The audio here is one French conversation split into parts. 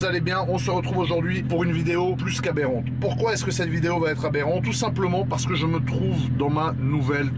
allez bien. On se retrouve aujourd'hui pour une vidéo plus qu'aberrante. Pourquoi est-ce que cette vidéo va être aberrante? Tout simplement parce que je me trouve dans ma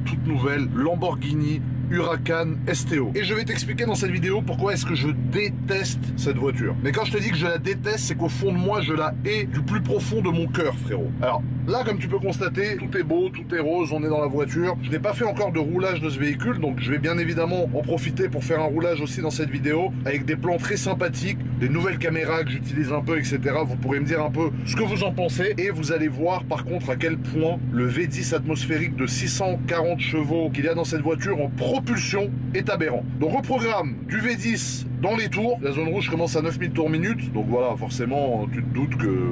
toute nouvelle Lamborghini Huracan STO. Et je vais t'expliquer dans cette vidéo pourquoi est-ce que je déteste cette voiture. Mais quand je te dis que je la déteste, c'est qu'au fond de moi, je la hais du plus profond de mon cœur, frérot. Alors, là, comme tu peux constater, tout est beau, tout est rose, on est dans la voiture. Je n'ai pas fait encore de roulage de ce véhicule, donc je vais bien évidemment en profiter pour faire un roulage aussi dans cette vidéo, avec des plans très sympathiques, des nouvelles caméras que j'utilise un peu, etc. Vous pourrez me dire un peu ce que vous en pensez, et vous allez voir par contre à quel point le V10 atmosphérique de 640 chevaux qu'il y a dans cette voiture en propulsion est aberrant. Donc au programme du V10 dans les tours, la zone rouge commence à 9000 tours minute, donc voilà, forcément tu te doutes que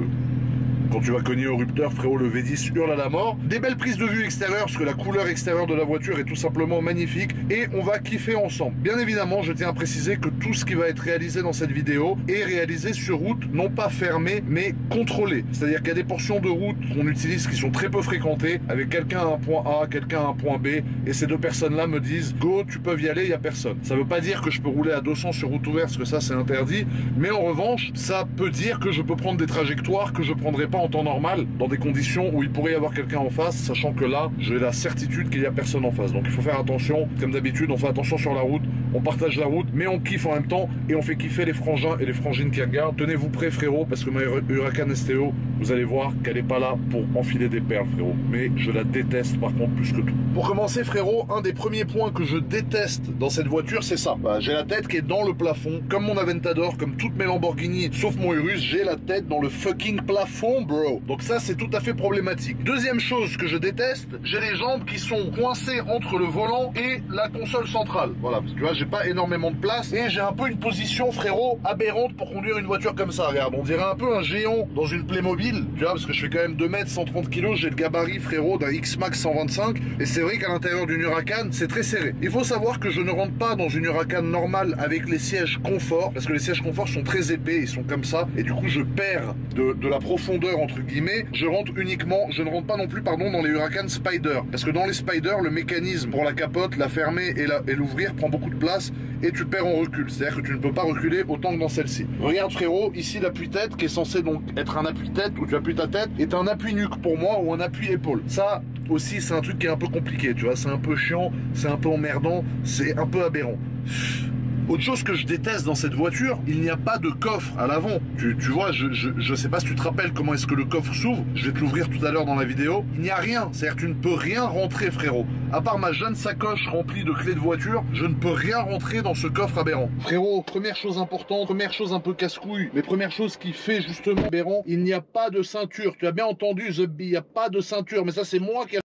quand tu vas cogner au rupteur, frérot, le V10 hurle à la mort. Des belles prises de vue extérieures, parce que la couleur extérieure de la voiture est tout simplement magnifique. Et on va kiffer ensemble. Bien évidemment, je tiens à préciser que tout ce qui va être réalisé dans cette vidéo est réalisé sur route, non pas fermée, mais contrôlée. C'est-à-dire qu'il y a des portions de route qu'on utilise qui sont très peu fréquentées, avec quelqu'un à un point A, quelqu'un à un point B, et ces deux personnes-là me disent « Go, tu peux y aller, il n'y a personne ». Ça ne veut pas dire que je peux rouler à 200 sur route ouverte, parce que ça, c'est interdit. Mais en revanche, ça peut dire que je peux prendre des trajectoires que je ne prendrais pas en temps normal, dans des conditions où il pourrait y avoir quelqu'un en face, sachant que là, j'ai la certitude qu'il n'y a personne en face. Donc il faut faire attention, comme d'habitude, on fait attention sur la route, on partage la route, mais on kiffe en même temps, et on fait kiffer les frangins et les frangines qui regardent. Tenez-vous prêts, frérot, parce que ma Huracan STO, vous allez voir qu'elle n'est pas là pour enfiler des perles, frérot. Mais je la déteste par contre plus que tout. Pour commencer, frérot, un des premiers points que je déteste dans cette voiture, c'est ça. Bah, j'ai la tête qui est dans le plafond, comme mon Aventador, comme toutes mes Lamborghini, sauf mon Urus, j'ai la tête dans le fucking plafond, bro. Donc ça, c'est tout à fait problématique. Deuxième chose que je déteste, j'ai les jambes qui sont coincées entre le volant et la console centrale. Voilà, parce que tu vois, j'ai pas énormément de place et j'ai un peu une position, frérot, aberrante pour conduire une voiture comme ça. Regarde, on dirait un peu un géant dans une Playmobil, tu vois, parce que je fais quand même 2 mètres, 130 kg, j'ai le gabarit, frérot, d'un X-Max 125, et c'est vrai qu'à l'intérieur d'une Huracan, c'est très serré. Il faut savoir que je ne rentre pas dans une Huracan normale avec les sièges confort, parce que les sièges confort sont très épais, ils sont comme ça, et du coup, je perds de la profondeur, entre guillemets. Je ne rentre pas non plus, pardon, dans les Huracan Spider, parce que dans les Spider, le mécanisme pour la capote, la fermer et l'ouvrir prend beaucoup de place, et tu perds en recul, c'est-à-dire que tu ne peux pas reculer autant que dans celle-ci. Regarde, frérot, ici l'appui-tête, qui est censé donc être un appui-tête, où tu appuies ta tête, est un appui-nuque pour moi, ou un appui-épaule. Ça aussi, c'est un truc qui est un peu compliqué, tu vois, c'est un peu chiant, c'est un peu emmerdant, c'est un peu aberrant. Autre chose que je déteste dans cette voiture, il n'y a pas de coffre à l'avant. Tu vois, je sais pas si tu te rappelles comment est-ce que le coffre s'ouvre. Je vais te l'ouvrir tout à l'heure dans la vidéo. Il n'y a rien. C'est-à-dire que tu ne peux rien rentrer, frérot. À part ma jeune sacoche remplie de clés de voiture, je ne peux rien rentrer dans ce coffre aberrant. Frérot, première chose importante, première chose un peu casse-couille, mais première chose qui fait justement aberrant, il n'y a pas de ceinture. Tu as bien entendu, The Bee, il n'y a pas de ceinture. Mais ça, c'est moi qui